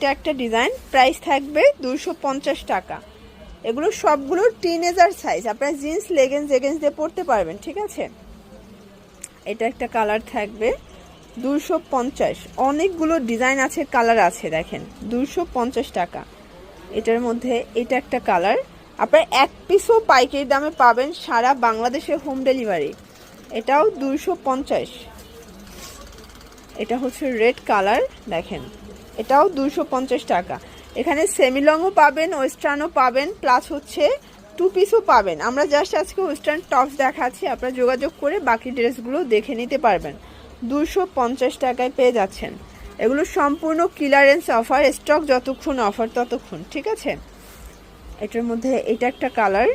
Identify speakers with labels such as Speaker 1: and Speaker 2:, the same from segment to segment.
Speaker 1: এটা একটা design, price থাকবে 250 টাকা। এগুলো সবগুলো টিনেজার সাইজ, আপনারা জিন্স লেগিংস দিয়ে পরতে পারবেন, ঠিক আছে। এটা একটা কালার থাকবে 250, অনেকগুলো ডিজাইন আছে, কালার আছে, দেখেন 250 টাকা। এটার মধ্যে এটা একটা কালার, আপনার এক পিসও পাইকারি দামে পাবেন, সারা বাংলাদেশে হোম ডেলিভারি। এটাও 250। এটা হচ্ছে রেড কালার, দেখেন এটাও 250 টাকা। এখানে সেমিলংও পাবেন, ওয়েস্টার্নও পাবেন, প্লাস হচ্ছে টু পিসও পাবেন। আমরা জাস্ট আজকে ওয়েস্টার্ন টপস দেখাচ্ছি, আপনারা যোগাযোগ করে বাকি ড্রেসগুলো দেখে নিতে পারবেন। 250 টাকায় পেয়ে যাচ্ছেন। এগুলো সম্পূর্ণ ক্লিয়ারেন্স অফার, স্টক যতক্ষণ অফার ততক্ষণ, ঠিক আছে। এটার মধ্যে এটা একটা কালার,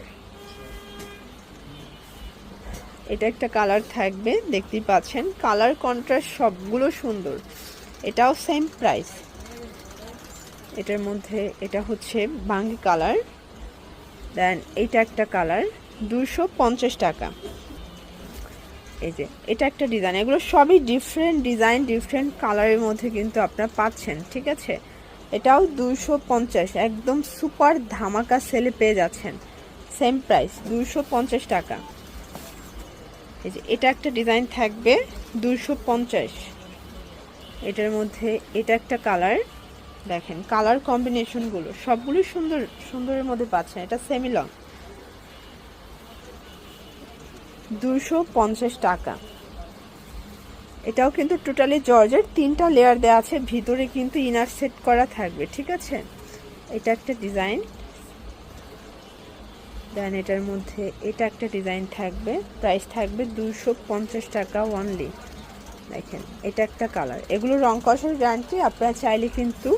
Speaker 1: এটা একটা কালার থাকবে, দেখতেই পাচ্ছেন কালার কন্ট্রাস্ট সবগুলো সুন্দর। এটাও সেম প্রাইস। এটার মধ্যে এটা হচ্ছে বাঙ্গি কালার, দেন এটা একটা কালার 250 টাকা। এই যে এটা একটা ডিজাইন, এগুলো সবই ডিফারেন্ট ডিজাইন, ডিফারেন্ট কালারের মধ্যে কিন্তু আপনারা পাচ্ছেন, ঠিক আছে। এটাও 250, একদম সুপার ধামাকা সেলে পেয়ে যাচ্ছেন, সেম প্রাইস 250 টাকা। এই যে এটা একটা ডিজাইন থাকবে 250। এটার মধ্যে এটা একটা কালার, দেখেন কালার কম্বিনেশনগুলো সবগুলো সুন্দর সুন্দরের মধ্যে পাচ্ছেন। এটা সেমি লং, 250 টাকা। এটাও কিন্তু টোটালি জর্জেট, 3টা লেয়ার দেওয়া আছে, ভিতরে কিন্তু ইনার সেট করা থাকবে, ঠিক আছে। এটা একটা ডিজাইন, দেন এটার মধ্যে এটা একটা ডিজাইন থাকবে, প্রাইস থাকবে 250 টাকা অনলি। দেখেন এটা একটা কালার, এগুলো রং কষার গ্যারান্টি, আপনারা চাইলে কিন্তু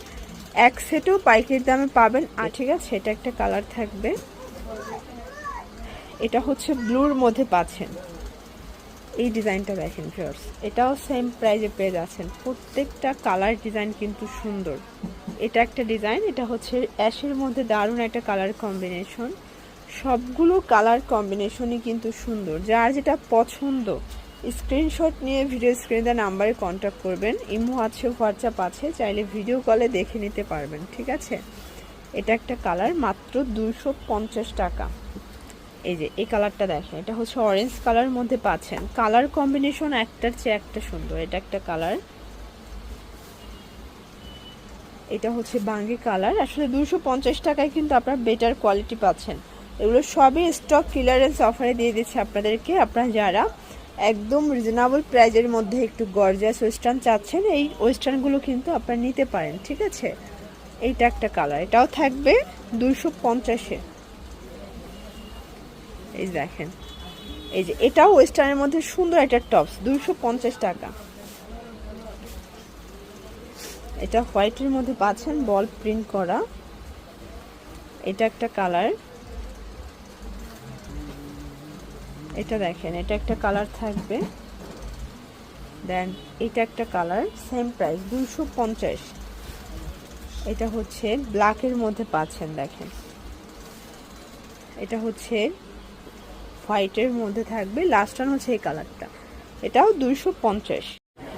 Speaker 1: এক সেটও পাইকারি দামে পাবেন। আর ঠিক আছে, এটা একটা কালার থাকবে, এটা হচ্ছে ব্লুর মধ্যে পাচ্ছেন। এই ডিজাইনটা দেখেন ভিউয়ার্স, এটাও সেম প্রাইসে পেয়ে যাচ্ছেন। প্রত্যেকটা কালার ডিজাইন কিন্তু সুন্দর। এটা একটা ডিজাইন, এটা হচ্ছে অ্যাশের মধ্যে দারুণ একটা কালার কম্বিনেশন, সবগুলো কালার কম্বিনেশনই কিন্তু সুন্দর। যার যেটা পছন্দ স্ক্রিনশট নিয়ে ভিডিও স্ক্রিনে নাম্বারে কন্ট্যাক্ট করবেন। ইমো আছে, হোয়াটসঅ্যাপ আছে, চাইলে ভিডিও কলে দেখে নিতে পারবেন, ঠিক আছে। এটা একটা কালার, মাত্র 250 টাকা। এই যে এই কালারটা দেখেন, এটা হচ্ছে অরেঞ্জ কালারের মধ্যে পাচ্ছেন, কালার কম্বিনেশন একটার চেয়ে একটা সুন্দর। এটা একটা কালার, এটা হচ্ছে বাঙ্গি কালার। আসলে 250 টাকায় কিন্তু আপনারা বেটার কোয়ালিটি পাচ্ছেন। এগুলো সবই স্টক ক্লিয়ারেন্স অফারে দিয়ে দিচ্ছে আপনাদেরকে। আপনারা যারা একদম রিজনেবল প্রাইজের মধ্যে একটু গর্জিয়াস ওয়েস্টার্ন চাচ্ছেন, এই ওয়েস্টার্নগুলো কিন্তু আপনারা নিতে পারেন, ঠিক আছে। এইটা একটা কালার, এটাও থাকবে 250-এ। এই দেখেন, এই যে এটাও ওয়েস্টার্নের মধ্যে সুন্দর একটা টপস, 250 টাকা। এটা হোয়াইটের মধ্যে পাচ্ছেন, বল প্রিন্ট করা। এটা একটা কালার, এটা দেখেন এটা একটা কালার থাকবে, দেন এটা একটা কালার, সেম প্রাইস 250। এটা হচ্ছে ব্ল্যাকের মধ্যে পাচ্ছেন, দেখেন এটা হচ্ছে হোয়াইটের মধ্যে থাকবে, লাস্ট ওয়ান হচ্ছে এই কালারটা, এটাও 250।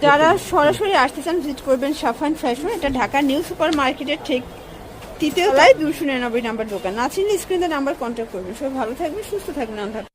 Speaker 1: যারা সরাসরি আসতে চান ভিজিট করবেন সাফান ফ্যাশন। এটা ঢাকা নিউ সুপার মার্কেটের ঠিক তৃতীয় তলায় 299 নাম্বার দোকান। না চিনলে স্ক্রিনে নাম্বার কন্ট্যাক্ট করবেন। সবাই ভালো থাকবেন, সুস্থ থাকবেন।